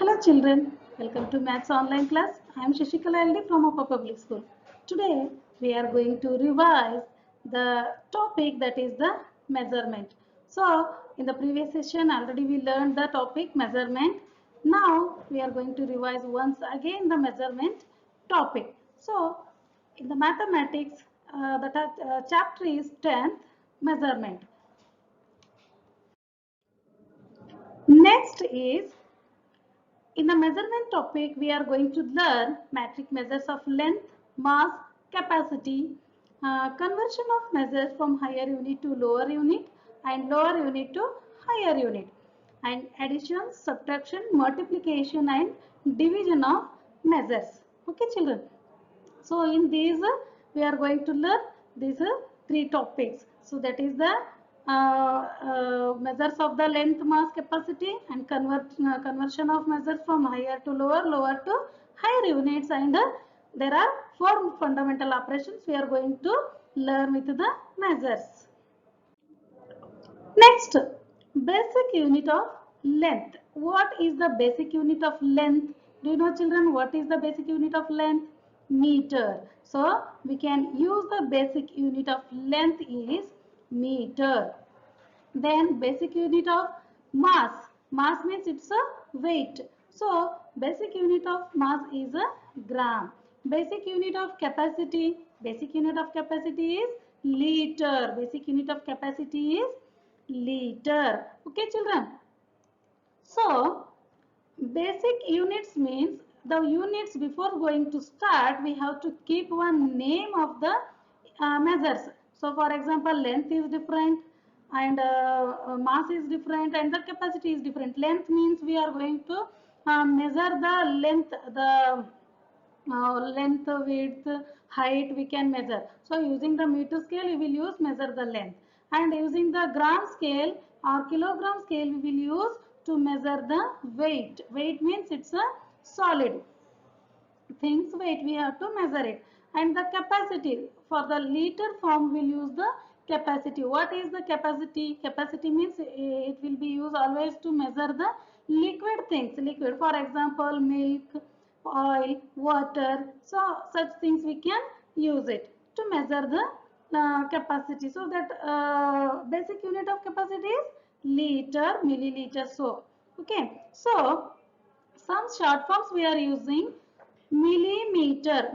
Hello children, welcome to Maths online class. I am Shashikala LD from Upper Public School. Today we are going to revise the topic that is the measurement. So in the previous session already we learned the topic measurement. Now we are going to revise once again the measurement topic. So in the mathematics the chapter is 10th measurement. Next is in the measurement topic, we are going to learn metric measures of length, mass, capacity, conversion of measures from higher unit to lower unit and lower unit to higher unit, and addition, subtraction, multiplication and division of measures. Okay, children. So in these we are going to learn these three topics. So that is the measures of the length, mass, capacity, and conversion of measures from higher to lower, lower to higher units, and there are four fundamental operations we are going to learn with the measures. Next, basic unit of length. What is the basic unit of length? Do you know children what is the basic unit of length? Meter. So we can use the basic unit of length is meter. Then basic unit of mass. Mass means it's a weight. So basic unit of mass is a gram. Basic unit of capacity. Basic unit of capacity is liter. Basic unit of capacity is liter. Okay children. So basic units means the units before going to start we have to keep one name of the measures. So for example length is different and mass is different and the capacity is different. Length means we are going to measure the length, the length, width, height we can measure. So using the meter scale we will use measure the length, and using the gram scale or kilogram scale we will use to measure the weight. Weight means it's a solid things weight, we have to measure it. And the capacity, for the liter form we'll use the capacity. What is the capacity? Capacity means it will be used always to measure the liquid things. Liquid, for example milk, oil, water. So such things we can use it to measure the capacity. So that basic unit of capacity is liter, milliliter. So okay, so some short forms we are using. Millimeter,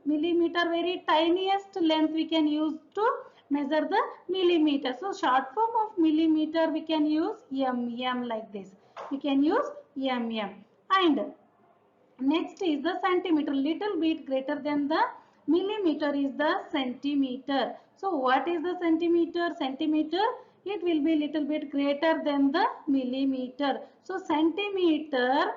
very tiniest length we can use to measure the millimeter. So short form of millimeter we can use mm, like this. We can use mm. And next is the centimeter. Little bit greater than the millimeter is the centimeter. So what is the centimeter? Centimeter, it will be little bit greater than the millimeter. So centimeter,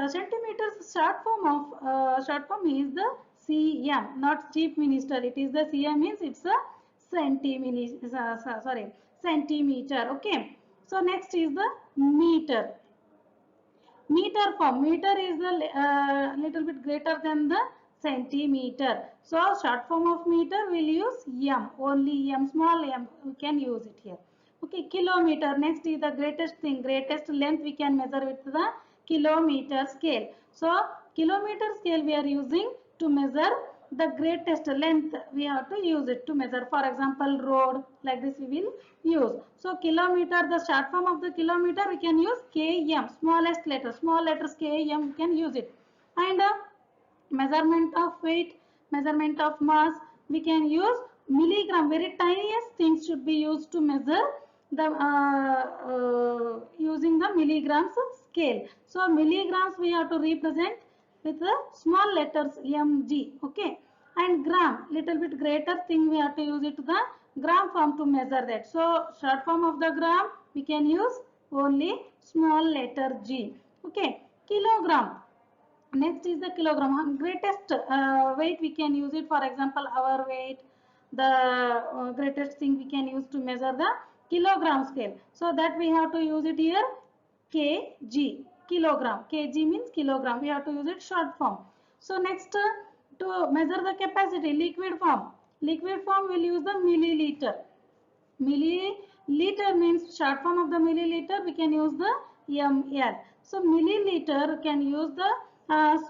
centimeters short form is the cm, not chief minister. It is the cm means it's a centimeter. Okay. So next is the meter. Meter form. Meter is the little bit greater than the centimeter. So short form of meter will use m. Only m, small m. We can use it here. Okay, kilometer. Next is the greatest thing. Greatest length we can measure with the kilometer scale. So kilometer scale we are using to measure the greatest length. We have to use it to measure. For example, road, like this we will use. So kilometer, the short form of the kilometer we can use km, smallest letter, small letters km we can use it. And measurement of weight, measurement of mass, we can use milligram. Very tiniest things should be used to measure the using the milligrams scale. So milligrams we have to represent with the small letters mg. Okay. And gram, little bit greater thing we have to use it to the gram form to measure that. So short form of the gram we can use only small letter g. Okay. Kilogram. Next is the kilogram. Greatest weight we can use it. For example, our weight, the greatest thing we can use to measure the kilogram scale. So that we have to use it here kg, kilogram. Kg means kilogram. We have to use it short form. So next to measure the capacity, liquid form. Liquid form will use the milliliter. Milliliter means short form of the milliliter. We can use the ml. So milliliter can use the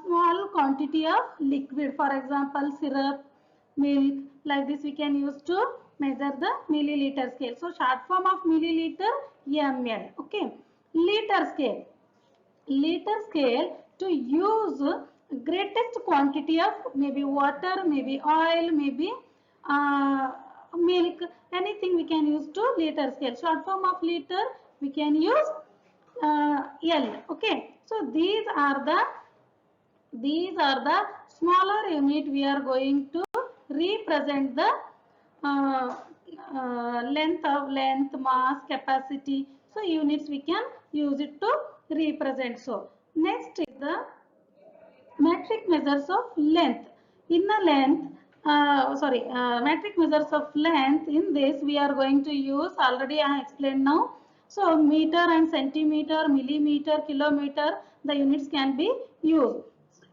small quantity of liquid. For example, syrup, milk, like this we can use to measure the milliliter scale. So short form of milliliter, ml. Okay. Liter scale. Liter scale, to use greatest quantity of maybe water, maybe oil, maybe uh, milk, anything we can use to liter scale. Short form of liter we can use L. Okay. So these are the smaller unit we are going to represent the uh, length, mass, capacity. So units we can use it to represent. So next is the metric measures of length. In the length, metric measures of length. In this we are going to use, already I have explained now. So meter and centimeter, millimeter, kilometer, the units can be used.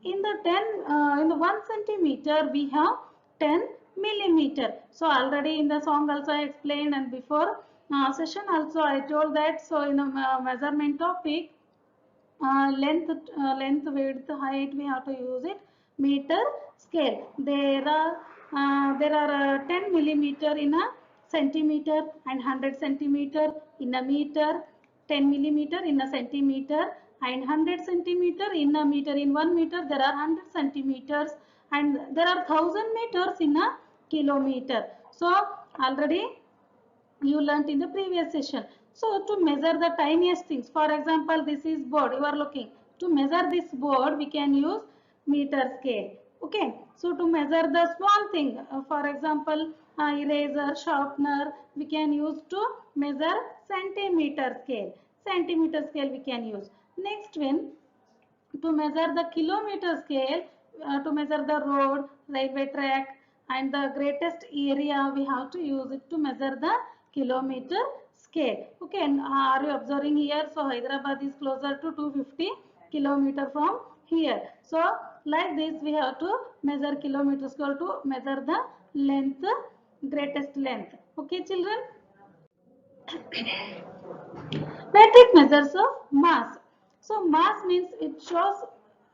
In the 1 centimeter we have 10 millimeter. So already in the song also I explained, and before session also I told that. So in a measurement topic, length, width, height, we have to use it meter scale. There are 10 millimeter in a centimeter and 100 centimeter in a meter, 10 millimeter in a centimeter and 100 centimeter in a meter. In 1 meter there are 100 centimeters, and there are 1000 meters in a kilometer. So already you learnt in the previous session. So to measure the tiniest things, for example, this is board you are looking. To measure this board, we can use meter scale. Okay. So to measure the small thing, for example, eraser, sharpener, we can use to measure centimeter scale. Centimeter scale we can use. Next one, to measure the kilometer scale, to measure the road, railway track, and the greatest area, we have to use it to measure the kilometer scale. Okay, and are you observing here? So Hyderabad is closer to 250 kilometer from here. So like this we have to measure kilometer scale to measure the length, greatest length. Okay children. Metric measures of mass. So mass means it shows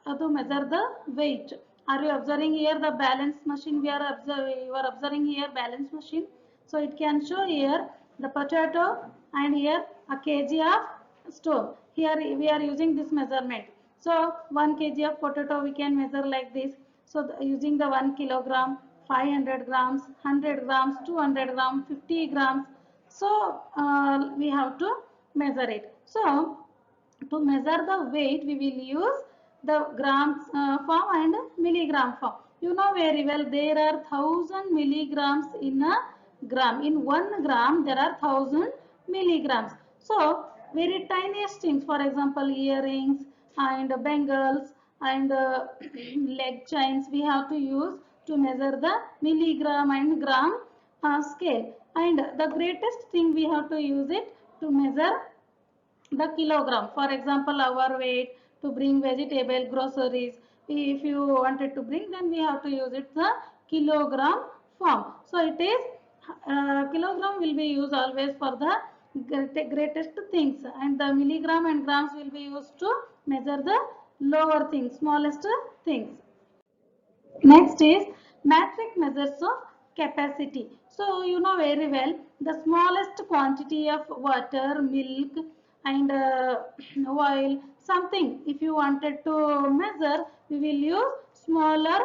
to measure the weight. Are you observing here the balance machine? You are observing here balance machine. So it can show here the potato and here a kg of stone. Here we are using this measurement. So 1 kg of potato we can measure like this. So using the 1 kilogram, 500 grams, 100 grams, 200 grams, 50 grams. So we have to measure it. So to measure the weight, we will use the grams form and milligram form. You know very well there are 1000 milligrams in a gram. In 1 gram there are 1000 milligrams. So very tiniest things, for example earrings and bangles and leg chains, we have to use to measure the milligram and gram scale. And the greatest thing we have to use it to measure the kilogram. For example, our weight to bring vegetable, groceries, if you wanted to bring, then we have to use it the kilogram form. So it is kilogram will be used always for the greatest things, and the milligram and grams will be used to measure the lower things, smallest things. Next is metric measures of capacity. So you know very well the smallest quantity of water, milk and oil, something if you wanted to measure, we will use smaller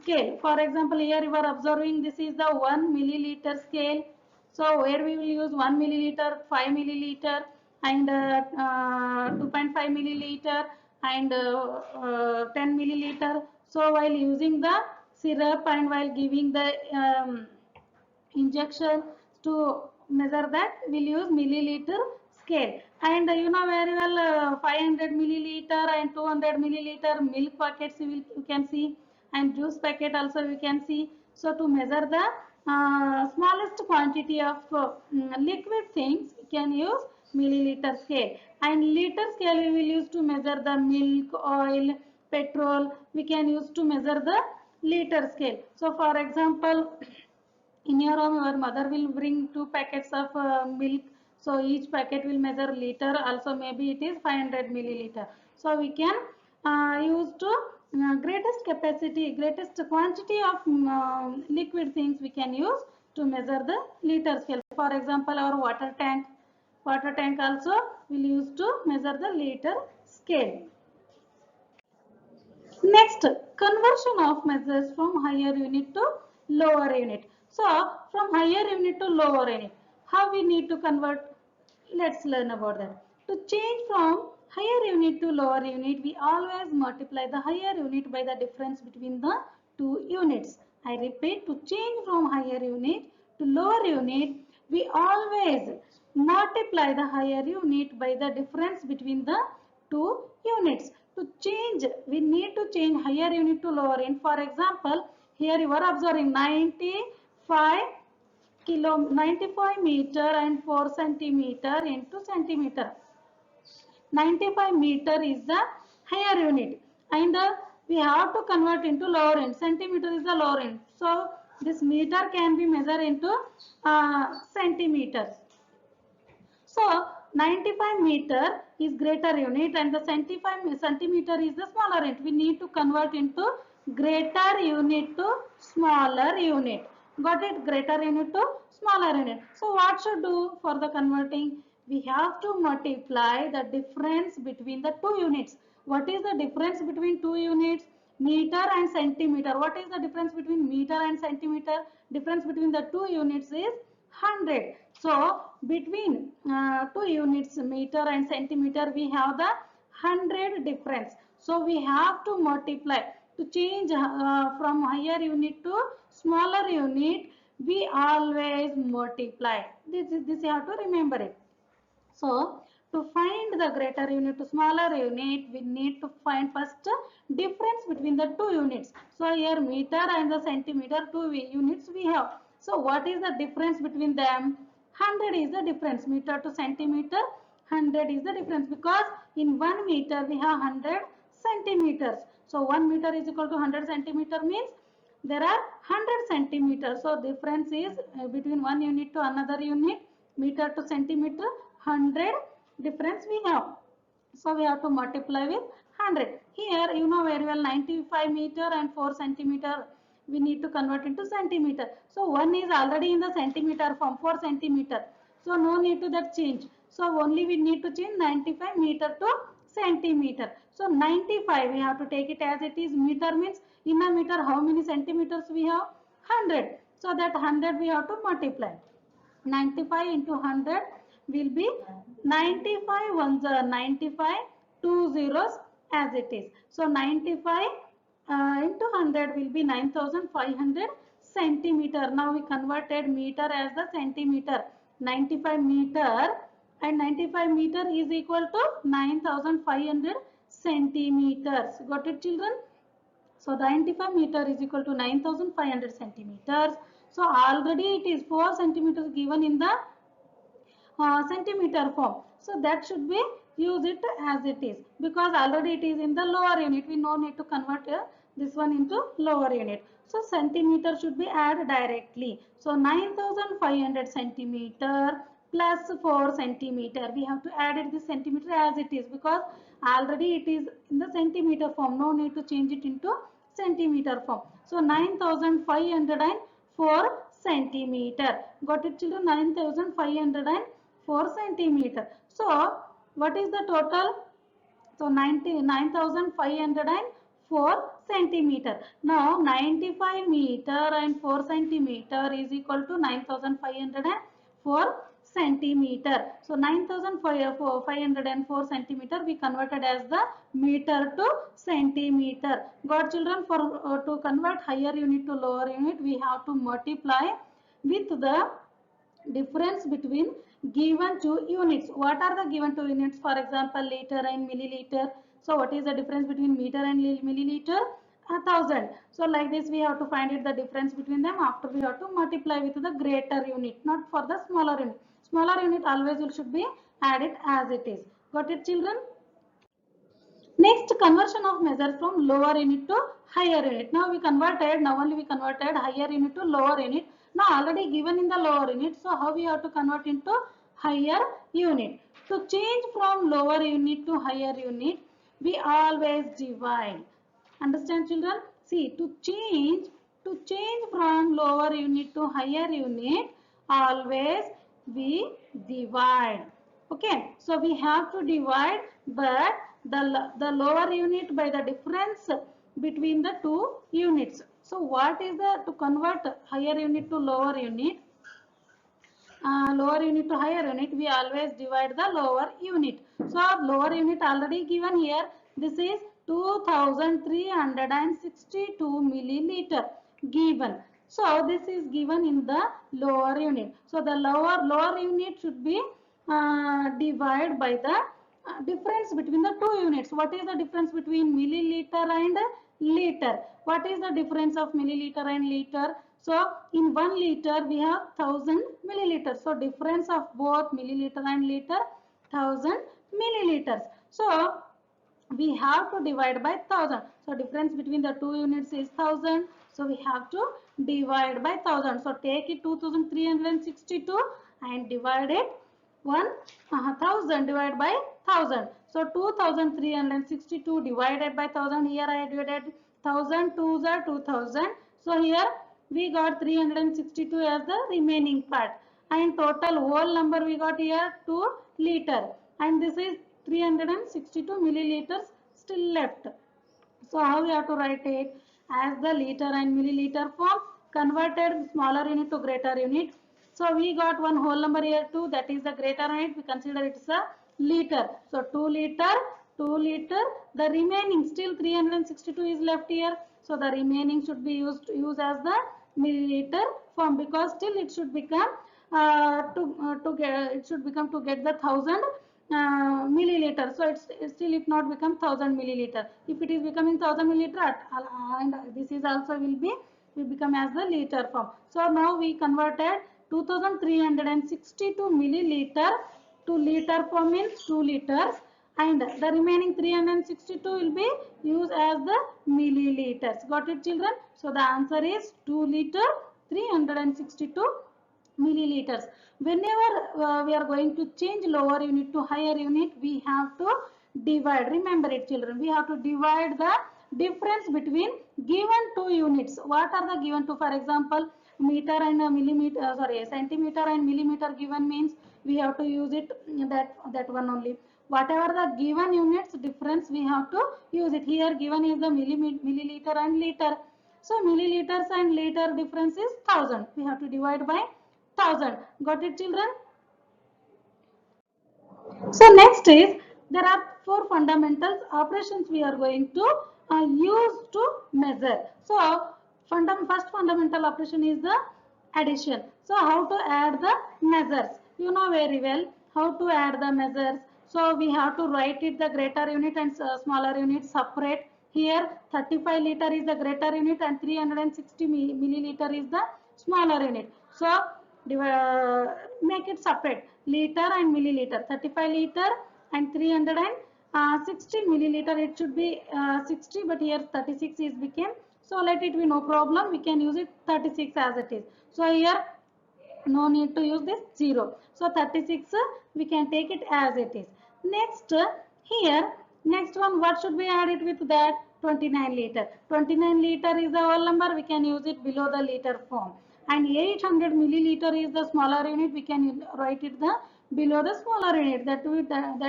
scale. For example, here you are observing this is the 1 milliliter scale. So where we will use 1 milliliter, 5 milliliter and 2.5 milliliter and 10 milliliter. So while using the syrup and while giving the injection to measure that, we'll use milliliter scale. And you know very well 500 milliliter and 200 milliliter milk packets you can see, and juice packet also you can see. So to measure the smallest quantity of liquid things, we can use milliliter scale. And liter scale we will use to measure the milk, oil, petrol, we can use to measure the liter scale. So for example, in your home your mother will bring 2 packets of milk. So each packet will measure liter. Also maybe it is 500 milliliter. So we can use to greatest capacity, greatest quantity of liquid things we can use to measure the liter scale. For example, our water tank. Water tank also will use to measure the liter scale. Next, conversion of measures from higher unit to lower unit. So, from higher unit to lower unit, how we need to convert? Let's learn about that. To change from higher unit to lower unit, we always multiply the higher unit by the difference between the two units. I repeat, to change from higher unit to lower unit, we always multiply the higher unit by the difference between the two units. To change, we need to change higher unit to lower unit. For example, here you are observing 95 meter and 4 centimeter into centimeter. 95 meter is the higher unit, and we have to convert into lower unit. Centimeter is the lower unit. So this meter can be measured into centimeters. So 95 meter is greater unit and the 75 centimeter is the smaller unit. We need to convert into greater unit to smaller unit. Got it? Greater unit to smaller unit. So what should do for the converting? We have to multiply the difference between the two units. What is the difference between two units? Meter and centimeter. What is the difference between meter and centimeter? Difference between the two units is 100. So between two units, meter and centimeter, we have the 100 difference. So we have to multiply. To change from higher unit to smaller unit, we always multiply. This you have to remember it. So to find the greater unit to smaller unit, we need to find first difference between the two units. So here meter and the centimeter, two units we have. So what is the difference between them? 100 is the difference. Meter to centimeter, 100 is the difference, because in 1 meter we have 100 centimeters. So 1 meter is equal to 100 centimeter means there are 100 centimeters. So difference is between one unit to another unit, meter to centimeter, 100 difference we have. So we have to multiply with 100. Here you know very well 95 meter and 4 centimeter we need to convert into centimeter. So one is already in the centimeter form, 4 centimeter. So no need to that change. So only we need to change 95 meter to centimeter. So 95 we have to take it as it is. Meter means in a meter how many centimeters we have? 100. So that 100 we have to multiply. 95 into 100 will be 95 ones are 95, two zeros as it is. So 95 into 100 will be 9500 centimeter. Now we converted meter as the centimeter. 95 meter and 95 meter is equal to 9500 centimeters. Got it, children? So 95 meter is equal to 9500 centimeters. So already it is 4 centimeters given in the centimeter form. So that should be use it as it is, because already it is in the lower unit. We no need to convert this one into lower unit. So centimeter should be added directly. So 9500 centimeter plus 4 centimeter. We have to add it the centimeter as it is, because already it is in the centimeter form. No need to change it into centimeter form. So 9504 centimeter. Got it, children? 9504 centimeter. So what is the total? So 99,504 centimeter. Now 95 meter and 4 centimeter is equal to 9,504 centimeter. So 9,504 centimeter we converted as the meter to centimeter. Got, children? For to convert higher unit to lower unit, we have to multiply with the difference between given two units. What are the given two units? For example, liter and milliliter. So what is the difference between meter and milliliter? 1000. So like this we have to find it the difference between them. After we have to multiply with the greater unit, not for the smaller unit. Smaller unit always should be added as it is. Got it, children? Next, conversion of measure from lower unit to higher unit. Now only we converted higher unit to lower unit. Now already given in the lower unit. So how we have to convert into higher unit. To change from lower unit to higher unit, we always divide. Understand children? See, to change from lower unit to higher unit, always we divide. Okay, so we have to divide, but the lower unit by the difference between the two units. So what is the, to convert higher unit to lower unit, lower unit to higher unit, we always divide the lower unit. So lower unit already given here. This is 2362 milliliter given. So this is given in the lower unit. So the lower unit should be divided by the difference between the two units. What is the difference between milliliter and liter? What is the difference of milliliter and liter? So in 1 liter we have 1000 milliliters. So difference of both milliliter and liter 1000 milliliters. So we have to divide by 1000. So difference between the two units is 1000. So we have to divide by 1000. So take it 2362 and divide it 1000 divided by 1000. So 2362 divided by 1000. Here I divided 1000, 2s are 2000. So here we got 362 as the remaining part. And total whole number we got here 2 liter. And this is 362 milliliters still left. So how we have to write it? As the liter and milliliter form, converted smaller unit to greater unit. So we got one whole number here too, that is the greater unit. We consider it as a liter. So 2 liter, 2 liter. The remaining still 362 is left here. So the remaining should be used as the milliliter form, because still it should become to get the 1000 milliliter. So it's still it not become 1000 milliliter. If it is becoming 1000 milliliter, and this is also will become as the liter form. So now we converted 2362 milliliter to liter form, means 2 liters, and the remaining 362 will be used as the milliliters. Got it children? So the answer is 2 liter 362 milliliters. Whenever we are going to change lower unit to higher unit, we have to divide. Remember it children, we have to divide the difference between given two units. What are the given two? For example, meter and millimeter, centimeter and millimeter given, means we have to use it that one only. Whatever the given units difference, we have to use it. Here given is the milliliter and liter. So milliliters and liter difference is 1000. We have to divide by 1000. Got it children? So next is, there are four fundamental operations we are going to use to measure. So first fundamental operation is the addition. So how to add the measures? You know very well how to add the measures. So we have to write it the greater unit and smaller unit separate. Here 35 liter is the greater unit and 360 milliliter is the smaller unit. So make it separate, liter and milliliter. 35 liter and 360 milliliter, it should be 60, but here 36 is became, so let it be, no problem, we can use it 36 as it is. So here no need to use this 0. So 36 we can take it as it is. Next here, next one, what should we add it with that? 29 liter. 29 liter is the whole number, we can use it below the liter form. And 800 milliliter is the smaller unit, we can write it the below the smaller unit, that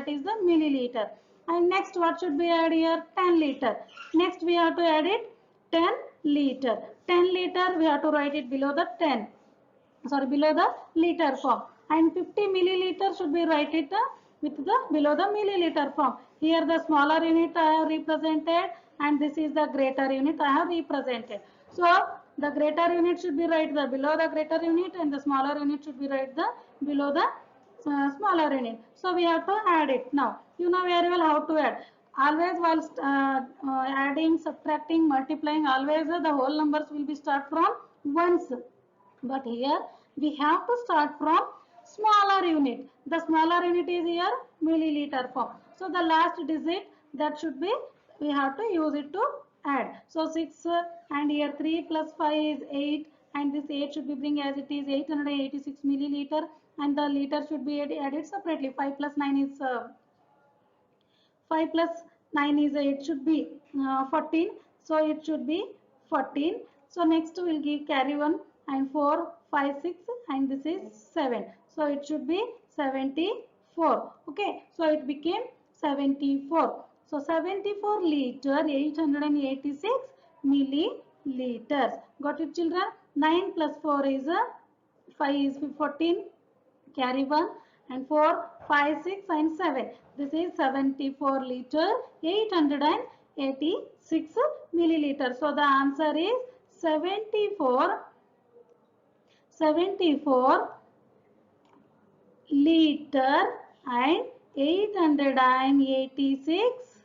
is the milliliter. And next what should we add here? 10 liter. Next we have to add it 10 liter. 10 liter we have to write it below the 10, below the liter form. And 50 milliliter should be write it with the below the milliliter form. Here the smaller unit I have represented and this is the greater unit I have represented. So the greater unit should be write the below the greater unit and the smaller unit should be write the below the smaller unit. So we have to add it. Now you know very well how to add. Always while adding, subtracting, multiplying, always the whole numbers will be start from ones. But here we have to start from smaller unit. The smaller unit is here milliliter form. So the last digit that should be, we have to use it to add. So 6 and here 3 plus 5 is 8 and this 8 should be bring as it is 886 milliliter. and the liter should be added separately. 5 plus 9 is 5 plus 9 is it should be 14, so it should be 14. So next we'll give carry 1 and 4 5 6 and this is 7, so it should be 74. Okay, so it became 74. So 74 liter 886 milliliters. Got it children? 9 plus 4 is 5 is 14, carry 1 and 4 5 6 and 7, this is 74 liter 886 milliliter. So the answer is 74 liter and 886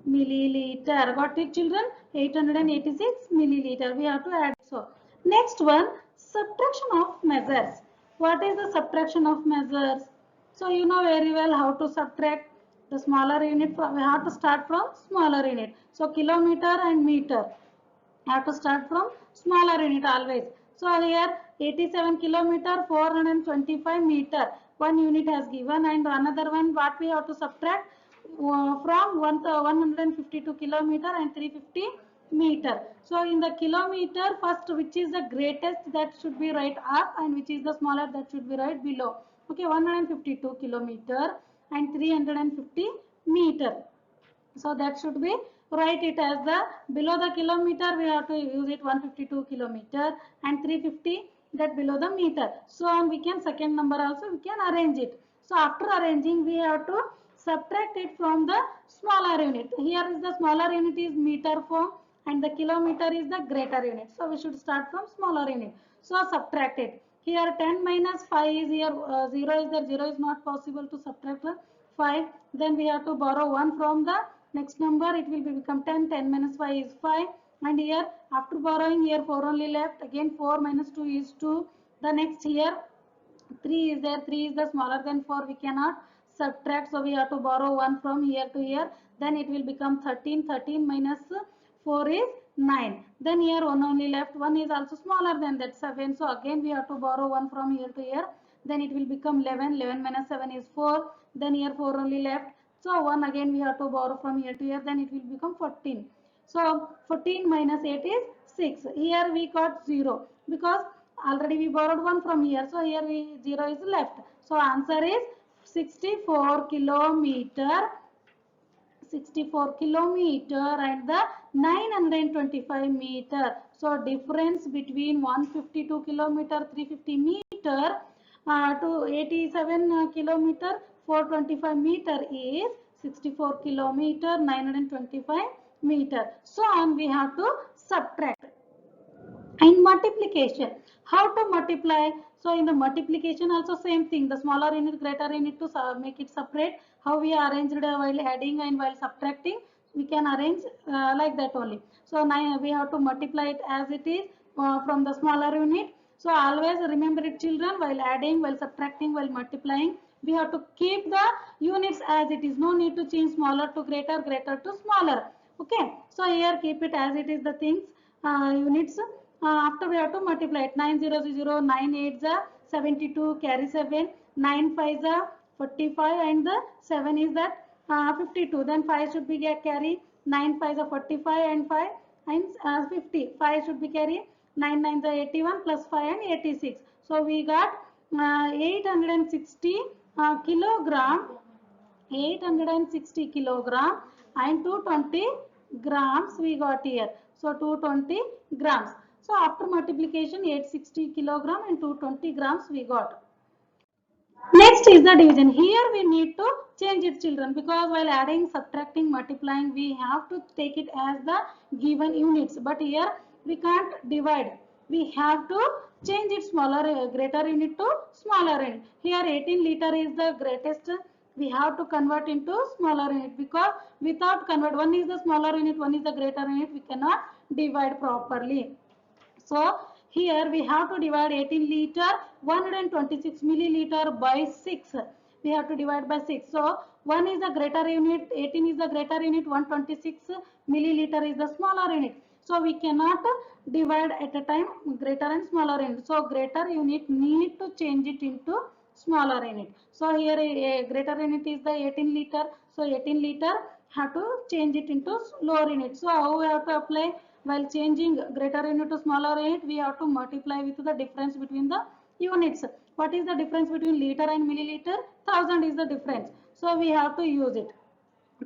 milliliter. Got it children? 886 milliliter we have to add. So next one, subtraction of measures. What is the subtraction of measures? So you know very well how to subtract the smaller unit from, we have to start from smaller unit. So kilometer and meter, have to start from smaller unit always. So here 87 kilometer 425 meter, one unit has given, and another one what we have to subtract from 152 kilometer and 350 meter. So in the kilometer, first which is the greatest that should be right up and which is the smaller that should be right below. Okay, 152 kilometer and 350 meter. So that should be, write it as the below the kilometer we have to use it 152 kilometer and 350 that below the meter. So on we can second number also we can arrange it. So after arranging we have to subtract it from the smaller unit. Here is the smaller unit is meter form and the kilometer is the greater unit. So we should start from smaller unit. So subtract it. Here 10 minus 5 is here, 0 is there, 0 is not possible to subtract 5. Then we have to borrow 1 from the next number, it will become 10. 10 minus 5 is 5. And here after borrowing, here 4 only left. Again 4 minus 2 is 2. The next here 3 is there. 3 is the smaller than 4. We cannot subtract. So we have to borrow 1 from here to here. Then it will become 13. 13 minus 4 is 9. Then here 1 only left. 1 is also smaller than that, 7. So again we have to borrow 1 from here to here. Then it will become 11. 11 minus 7 is 4. Then here 4 only left. So 1 again we have to borrow from here to here. Then it will become 14. So 14 minus 8 is 6. Here we got 0 because already we borrowed 1 from here. So here 0 is left. So answer is 64 kilometer. 64 kilometer and the 925 meter. So difference between 152 kilometer 350 meter to 87 kilometer 425 meter is 64 kilometer 925 meter. So on we have to subtract. And multiplication, how to multiply? So in the multiplication also same thing, the smaller unit greater unit to make it separate. How we arranged while adding and while subtracting, we can arrange like that only. So now we have to multiply it as it is from the smaller unit. So always remember it children, while adding, while subtracting, while multiplying, we have to keep the units as it is. No need to change smaller to greater, greater to smaller. Okay, so here keep it as it is, the things units. After we have to multiply it. 9 0 0, 9 8 is 72, carry 7, 9 5 is 45 and the 7 is that 52. Then 5 should be carry, 9 5 is 45 and 5 and 50. 5 should be carry, 9 9 is 81 plus 5 and 86. So we got 860 kilogram, 860 kilogram and 220 grams we got here. So 220 grams. So after multiplication 860 kilogram and 220 grams we got. Next is the division. Here we need to change it children, because while adding, subtracting, multiplying we have to take it as the given units. But here we can't divide. We have to change it smaller, greater unit to smaller unit. Here 18 liter is the greatest. We have to convert into smaller unit, because without convert, one is the smaller unit, one is the greater unit, we cannot divide properly. So here we have to divide 18 liter 126 milliliter by 6. We have to divide by 6. So 1 is the greater unit, 18 is the greater unit, 126 milliliter is the smaller unit. So we cannot divide at a time greater and smaller unit. So greater unit need to change it into smaller unit. So here a greater unit is the 18 liter. So 18 liter have to change it into lower unit. So how we have to apply? While changing greater unit to smaller unit, we have to multiply with the difference between the units. What is the difference between liter and milliliter? 1000 is the difference. So we have to use it.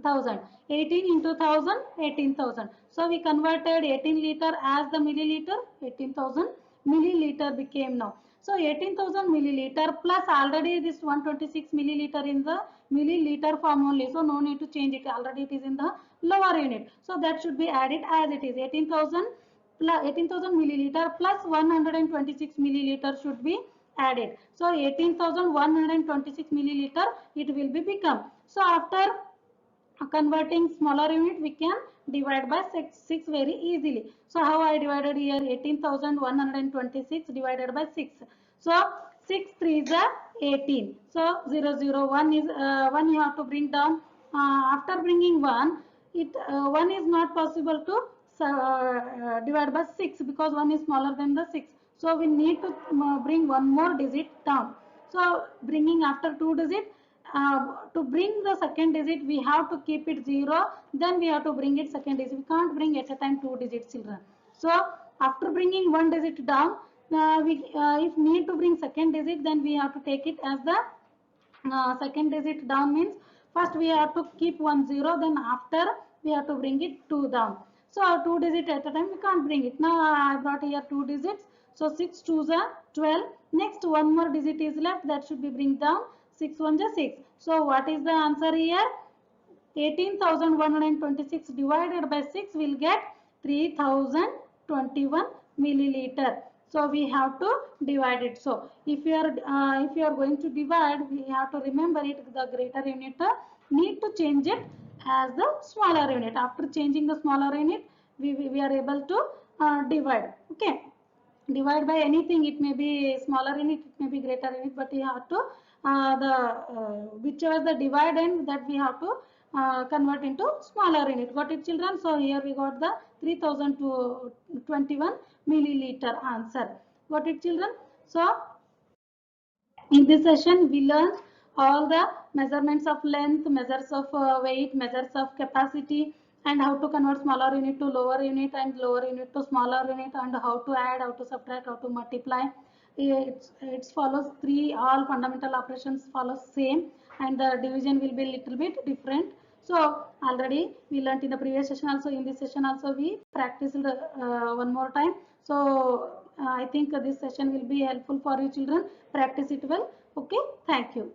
1000. 18 into 1000, 18,000. So we converted 18 liter as the milliliter. 18,000 milliliter became now. So 18,000 milliliter plus already this 126 milliliter in the milliliter form only. So no need to change it. Already it is in the lower unit. So that should be added as it is. 18,000 plus 18,000 milliliter plus 126 milliliter should be added. So 18,126 milliliter it will be become. So after converting smaller unit, we can divide by 6 very easily. So how I divided here? 18,126 divided by 6. So 6 3s are 18. So 001 is 1 you have to bring down. After bringing 1, 1 is not possible to divide by 6 because 1 is smaller than the 6. So we need to bring one more digit down. So bringing after 2 digit, to bring the second digit we have to keep it 0, then we have to bring it second digit. We can't bring at a time 2 digits, children. So after bringing one digit down, if need to bring second digit, then we have to take it as the second digit down. Means first we have to keep 1 0, then after we have to bring it 2 down. So 2 digit at a time we can't bring it. Now I brought here 2 digits. So 6 2s are 12. Next one more digit is left, that should be bring down. 6 1 is 6. So what is the answer here? 18,126 divided by 6 will get 3021 milliliter. So we have to divide it. So if you are going to divide, we have to remember it, the greater unit need to change it as the smaller unit. After changing the smaller unit, we are able to divide. Okay, divide by anything, it may be smaller unit, it may be greater unit, but you have to whichever the divide and that we have to convert into smaller unit. Got it, children? So here we got the 3021 milliliter answer. Got it, children? So in this session, we learned all the measurements of length, measures of weight, measures of capacity, and how to convert smaller unit to lower unit and lower unit to smaller unit, and how to add, how to subtract, how to multiply. It follows all fundamental operations follow same, and the division will be little bit different. So already we learnt in the previous session also. In this session also we practiced one more time. So I think this session will be helpful for you children. Practice it well. Okay, thank you.